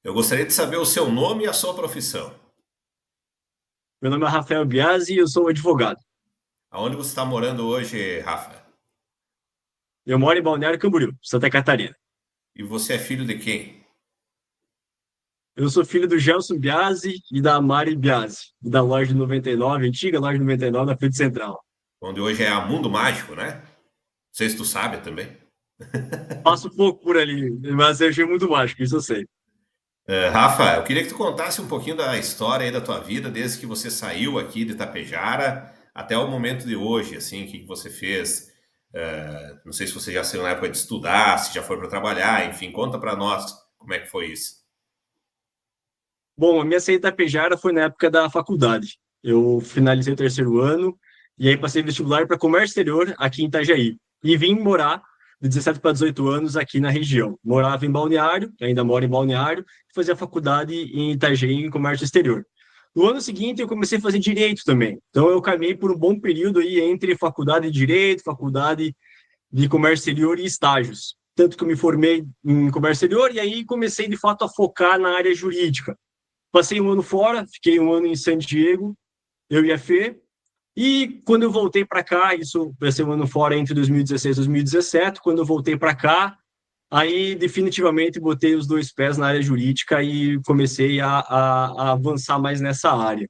Eu gostaria de saber o seu nome e a sua profissão. Meu nome é Rafael Biasi e eu sou advogado. Aonde você está morando hoje, Rafa? Eu moro em Balneário Camboriú, Santa Catarina. E você é filho de quem? Eu sou filho do Gelson Biasi e da Mari Biasi, da loja 99, antiga loja 99 da Frente Central. Onde hoje é a Mundo Mágico, né? Não sei se tu sabe também. Passo pouco por ali, mas eu achei muito mágico, isso eu sei. Rafa, eu queria que tu contasse um pouquinho da história aí da tua vida, desde que você saiu aqui de Itapejara até o momento de hoje, assim, o que que você fez. Não sei se você já saiu na época de estudar, se já foi para trabalhar, enfim, conta para nós como é que foi isso. Bom, a minha saída da Pejara foi na época da faculdade. Eu finalizei o terceiro ano e aí passei vestibular para comércio exterior aqui em Itajaí. E vim morar de 17 para 18 anos aqui na região. Morava em Balneário, ainda moro em Balneário, e fazia faculdade em Itajaí em comércio exterior. No ano seguinte, eu comecei a fazer direito também. Então, eu caminhei por um bom período aí entre faculdade de direito, faculdade de comércio exterior e estágios. Tanto que eu me formei em comércio exterior e aí comecei, de fato, a focar na área jurídica. Passei um ano fora, fiquei um ano em San Diego, eu e a Fê. E quando eu voltei para cá, isso passei um ano fora entre 2016 e 2017, quando eu voltei para cá, aí definitivamente botei os dois pés na área jurídica e comecei a avançar mais nessa área.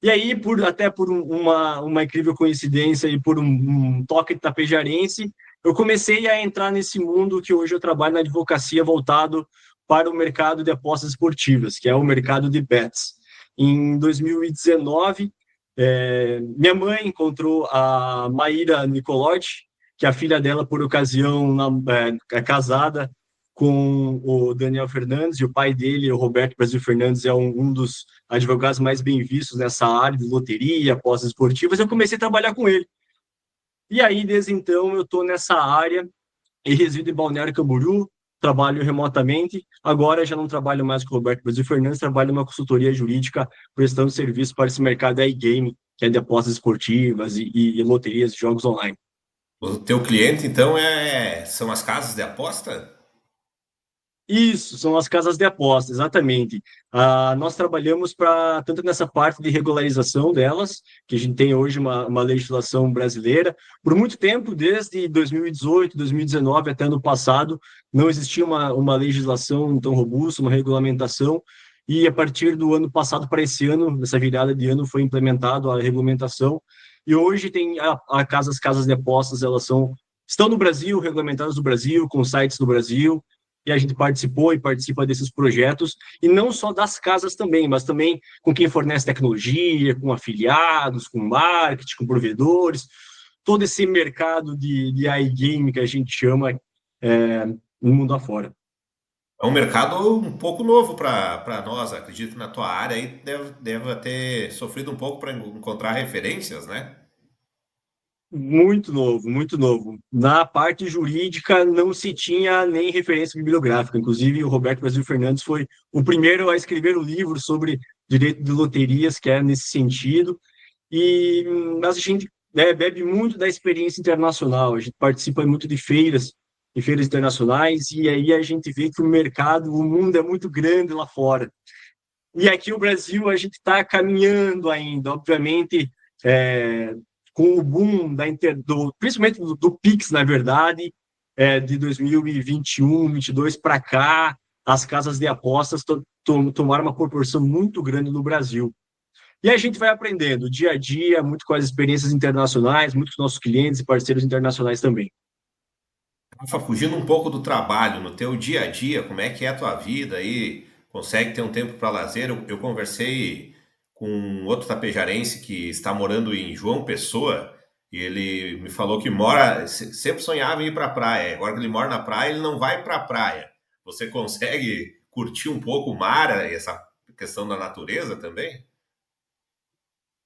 E aí, até por uma incrível coincidência e por um toque de tapejarense, eu comecei a entrar nesse mundo que hoje eu trabalho na advocacia voltado para o mercado de apostas esportivas, que é o mercado de bets. Em 2019, minha mãe encontrou a Maíra Nicolotti, que é a filha dela, por ocasião, é casada com o Daniel Fernandes, e o pai dele, o Roberto Brasil Fernandes, é um dos advogados mais bem vistos nessa área de loteria, apostas esportivas. Eu comecei a trabalhar com ele. E aí, desde então, eu estou nessa área e resido em Balneário Camboriú, trabalho remotamente. Agora já não trabalho mais com o Roberto Brasil Fernandes, trabalho numa consultoria jurídica prestando serviço para esse mercado iGaming, que é de apostas esportivas e loterias, jogos online. O teu cliente, então, são as casas de aposta? Isso, são as casas de aposta, exatamente. Nós trabalhamos para tanto nessa parte de regularização delas, que a gente tem hoje uma legislação brasileira. Por muito tempo, desde 2018, 2019 até ano passado, não existia uma legislação tão robusta, uma regulamentação. E a partir do ano passado para esse ano, nessa virada de ano, foi implementado a regulamentação. E hoje tem as casas de apostas, estão no Brasil, regulamentadas no Brasil, com sites no Brasil, e a gente participou e participa desses projetos, e não só das casas também, mas também com quem fornece tecnologia, com afiliados, com marketing, com provedores, todo esse mercado de iGame que a gente chama no mundo afora. É um mercado um pouco novo para nós, acredito que na tua área aí deve ter sofrido um pouco para encontrar referências, né? Muito novo, muito novo. Na parte jurídica não se tinha nem referência bibliográfica. Inclusive, o Roberto Brasil Fernandes foi o primeiro a escrever o livro sobre direito de loterias, que é nesse sentido. Mas a gente, né, bebe muito da experiência internacional. A gente participa muito de feiras internacionais, e aí a gente vê que o mercado, o mundo é muito grande lá fora. E aqui o Brasil a gente está caminhando ainda, obviamente, é, com o boom principalmente do Pix, na verdade, de 2021, 22 para cá, as casas de apostas tomaram uma proporção muito grande no Brasil. E a gente vai aprendendo dia a dia, muito com as experiências internacionais, muito com nossos clientes e parceiros internacionais também. Rafa, fugindo um pouco do trabalho, no teu dia a dia, como é que é a tua vida aí? Consegue ter um tempo para lazer? Eu conversei com outro tapejarense que está morando em João Pessoa e ele me falou que sempre sonhava em ir para a praia. Agora que ele mora na praia, ele não vai para a praia. Você consegue curtir um pouco o mar, essa questão da natureza também?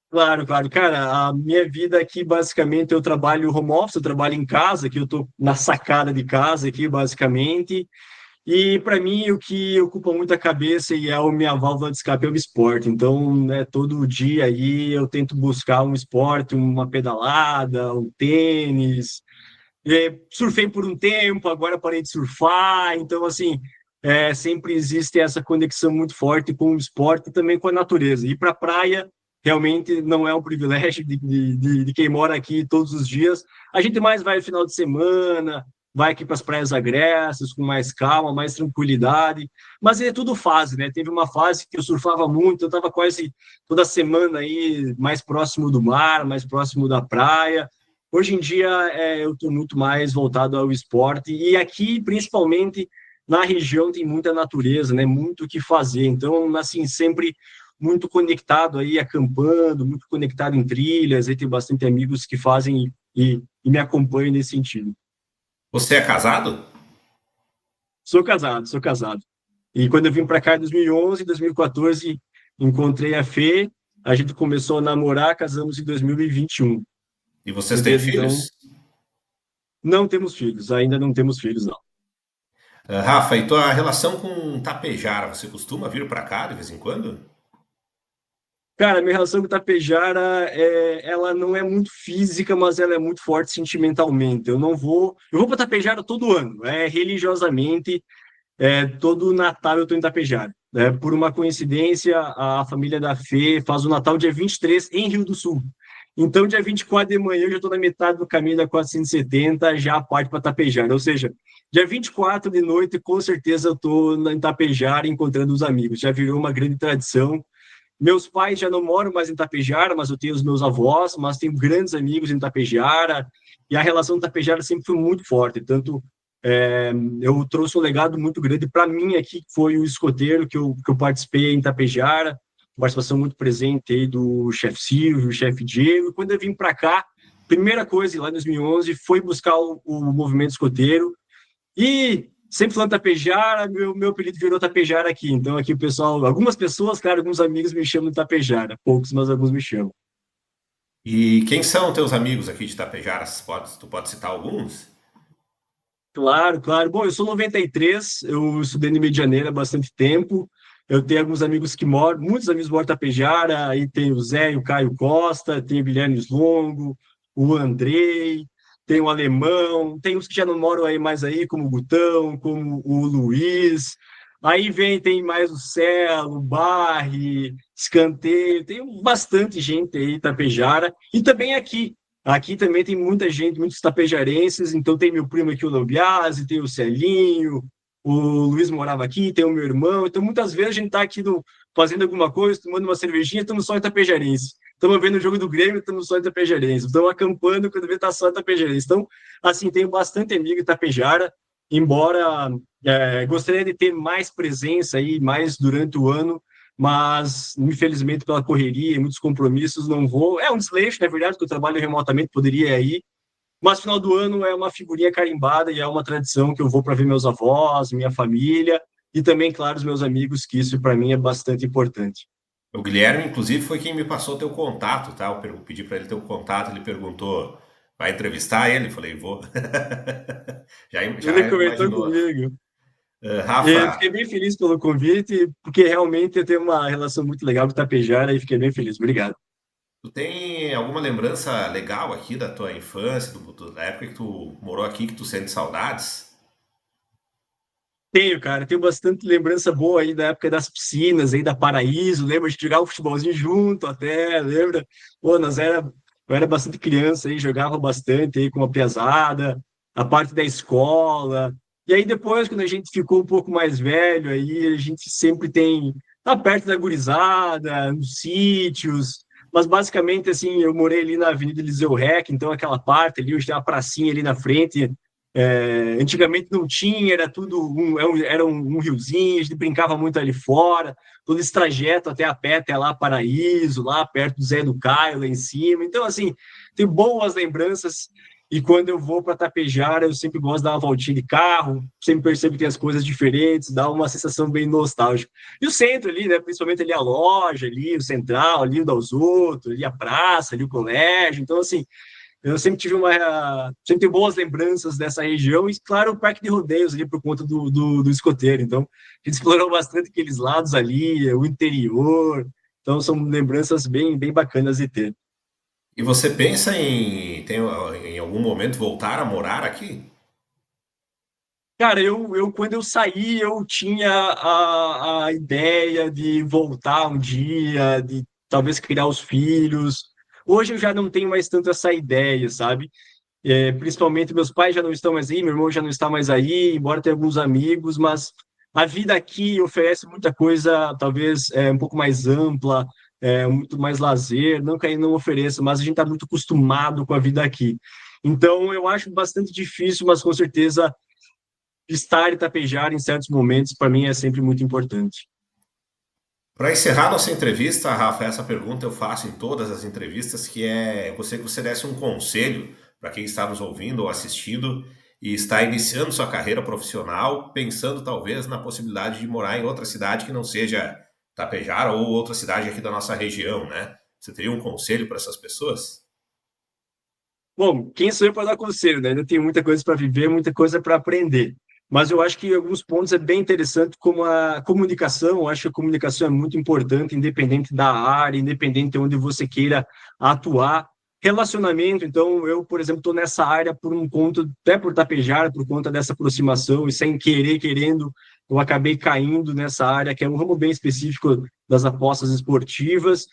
Claro, claro. Cara, a minha vida aqui, basicamente, eu trabalho home office, eu trabalho em casa, que eu estou na sacada de casa aqui, basicamente. E para mim, o que ocupa muito a cabeça e é a minha válvula de escape é o esporte. Então, né, todo dia aí eu tento buscar um esporte, uma pedalada, um tênis. Surfei por um tempo, agora parei de surfar. Então, assim, sempre existe essa conexão muito forte com o esporte e também com a natureza. Ir para a praia realmente não é um privilégio de quem mora aqui todos os dias. A gente mais vai no final de semana, vai aqui para as praias agressas, com mais calma, mais tranquilidade, mas é tudo fase, né? Teve uma fase que eu surfava muito, eu estava quase toda semana aí mais próximo do mar, mais próximo da praia. Hoje em dia eu estou muito mais voltado ao esporte e aqui, principalmente na região, tem muita natureza, né? Muito o que fazer. Então, assim, sempre muito conectado aí, acampando, muito conectado em trilhas, aí tem bastante amigos que fazem e me acompanham nesse sentido. Você é casado? Sou casado, sou casado. E quando eu vim para cá em 2011, 2014, encontrei a Fê, a gente começou a namorar, casamos em 2021. E vocês E têm desde então, filhos? não temos filhos, ainda não temos filhos, não. Rafa, e tua relação com Tapejara, você costuma vir para cá de vez em quando? Cara, minha relação com o Tapejara, ela não é muito física, mas ela é muito forte sentimentalmente. Eu vou para Tapejara todo ano, religiosamente, todo Natal eu estou em Tapejara. Por uma coincidência, a família da Fê faz o Natal dia 23 em Rio do Sul. Então, dia 24 de manhã, eu já estou na metade do caminho da 470, já parte para Tapejara. Ou seja, dia 24 de noite, com certeza eu estou em Tapejara encontrando os amigos. Já virou uma grande tradição. Meus pais já não moram mais em Tapejara, mas eu tenho os meus avós, mas tenho grandes amigos em Tapejara, e a relação com Tapejara sempre foi muito forte. Tanto é, eu trouxe um legado muito grande para mim aqui, que foi o escoteiro que eu participei em Tapejara, participação muito presente aí do chefe Silvio, o chefe Diego. E quando eu vim para cá, primeira coisa, lá em 2011, foi buscar o movimento escoteiro, e sempre falando Tapejara, meu apelido virou Tapejara aqui. Então, aqui o pessoal, algumas pessoas, claro, alguns amigos me chamam de Tapejara. Poucos, mas alguns me chamam. E quem são teus amigos aqui de Tapejara? Tu pode citar alguns? Claro, claro. Bom, eu sou 93, eu estudei no Rio de Janeiro há bastante tempo. Eu tenho alguns amigos que moram, muitos amigos moram em Tapejara, aí tem o Zé e o Caio Costa, tem o Guilherme Slongo, o Andrei, tem o Alemão, tem uns que já não moram aí mais aí, como o Gutão, como o Luiz. Aí tem mais o Celo, o Barri, Escanteio, tem bastante gente aí em Tapejara, e também aqui. Aqui também tem muita gente, muitos tapejarenses, então tem meu primo aqui, o Lobiase, tem o Celinho, o Luiz morava aqui, tem o meu irmão, então muitas vezes a gente está aqui fazendo alguma coisa, tomando uma cervejinha, estamos só em tapejarense. Estamos vendo o jogo do Grêmio, estamos só em tapejarense. Estamos acampando, quando vê, está só em tapejarense. Então, assim, tenho bastante amigo em Tapejara, embora gostaria de ter mais presença aí, mais durante o ano, mas infelizmente pela correria e muitos compromissos não vou. É um desleixo, na verdade, que eu trabalho remotamente, poderia ir, mas final do ano é uma figurinha carimbada e é uma tradição que eu vou para ver meus avós, minha família e também, claro, os meus amigos, que isso para mim é bastante importante. O Guilherme, inclusive, foi quem me passou teu contato, tá? Eu pedi para ele teu contato, ele perguntou, vai entrevistar ele? Eu falei, vou. Ele Já comentou imaginou. comigo. E Rafa, fiquei bem feliz pelo convite, porque realmente eu tenho uma relação muito legal com o Tapejara e fiquei bem feliz. Obrigado. tu tem alguma lembrança legal aqui da tua infância, da época que tu morou aqui, que tu sente saudades? Tenho, cara, tenho bastante lembrança boa aí da época das piscinas aí da Paraíso, lembra de jogar o futebolzinho junto até, lembra? Pô, eu era bastante criança aí, jogava bastante aí com a piazada, a parte da escola. E aí depois, quando a gente ficou um pouco mais velho, aí a gente sempre tá perto da gurizada, nos sítios, mas basicamente assim, eu morei ali na Avenida Eliseu Rec, então aquela parte ali, hoje tem uma pracinha ali na frente, antigamente não tinha, era tudo um riozinho, a gente brincava muito ali fora, todo esse trajeto até a pé, até lá Paraíso, lá perto do Zé do Caio, lá em cima. Então, assim, tem boas lembranças. E quando eu vou para Tapejara, eu sempre gosto de dar uma voltinha de carro, sempre percebo que tem as coisas diferentes, dá uma sensação bem nostálgica. E o centro ali, né? Principalmente ali a loja, ali, o central, ali o Dalzotto, ali a praça, ali o colégio. Então, assim, eu sempre sempre tenho boas lembranças dessa região e, claro, o Parque de Rodeios ali por conta do escoteiro. Então, a gente explorou bastante aqueles lados ali, o interior. Então, são lembranças bem bacanas de ter. E você pensa em algum momento voltar a morar aqui? Cara, quando eu saí, eu tinha a ideia de voltar um dia, de talvez criar os filhos. Hoje eu já não tenho mais tanto essa ideia, sabe? Principalmente meus pais já não estão mais aí, meu irmão já não está mais aí, embora tenha alguns amigos, mas a vida aqui oferece muita coisa, talvez um pouco mais ampla, muito mais lazer, não que aí não ofereça, mas a gente está muito acostumado com a vida aqui. Então, eu acho bastante difícil, mas com certeza estar e tapejar em certos momentos, para mim, é sempre muito importante. Para encerrar nossa entrevista, Rafa, essa pergunta eu faço em todas as entrevistas, que é você que você desse um conselho para quem está nos ouvindo ou assistindo e está iniciando sua carreira profissional, pensando talvez na possibilidade de morar em outra cidade que não seja Tapejara ou outra cidade aqui da nossa região, né? Você teria um conselho para essas pessoas? Bom, quem sou eu para dar conselho, né? Ainda tenho muita coisa para viver, muita coisa para aprender. Mas eu acho que em alguns pontos é bem interessante, como a comunicação. Eu acho que a comunicação é muito importante, independente da área, independente de onde você queira atuar. Relacionamento, então, eu, por exemplo, estou nessa área por um ponto, até por tapejar, por conta dessa aproximação, e sem querer, querendo, eu acabei caindo nessa área, que é um ramo bem específico das apostas esportivas.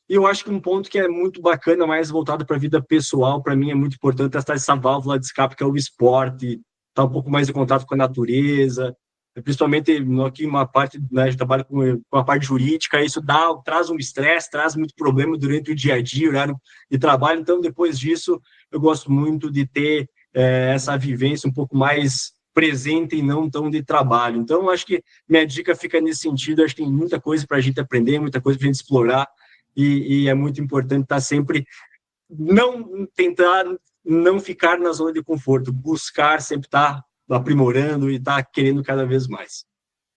E eu acho que um ponto que é muito bacana, mais voltado para a vida pessoal, para mim é muito importante essa válvula de escape que é o esporte, estar tá um pouco mais em contato com a natureza, principalmente aqui uma parte, né, a gente trabalha com a parte jurídica, isso traz um estresse, traz muito problema durante o dia a dia, horário de trabalho, então depois disso eu gosto muito de ter essa vivência um pouco mais presente e não tão de trabalho. Então, acho que minha dica fica nesse sentido, acho que tem muita coisa para a gente aprender, muita coisa para a gente explorar, e é muito importante estar sempre não tentar não ficar na zona de conforto, buscar sempre estar aprimorando e estar querendo cada vez mais.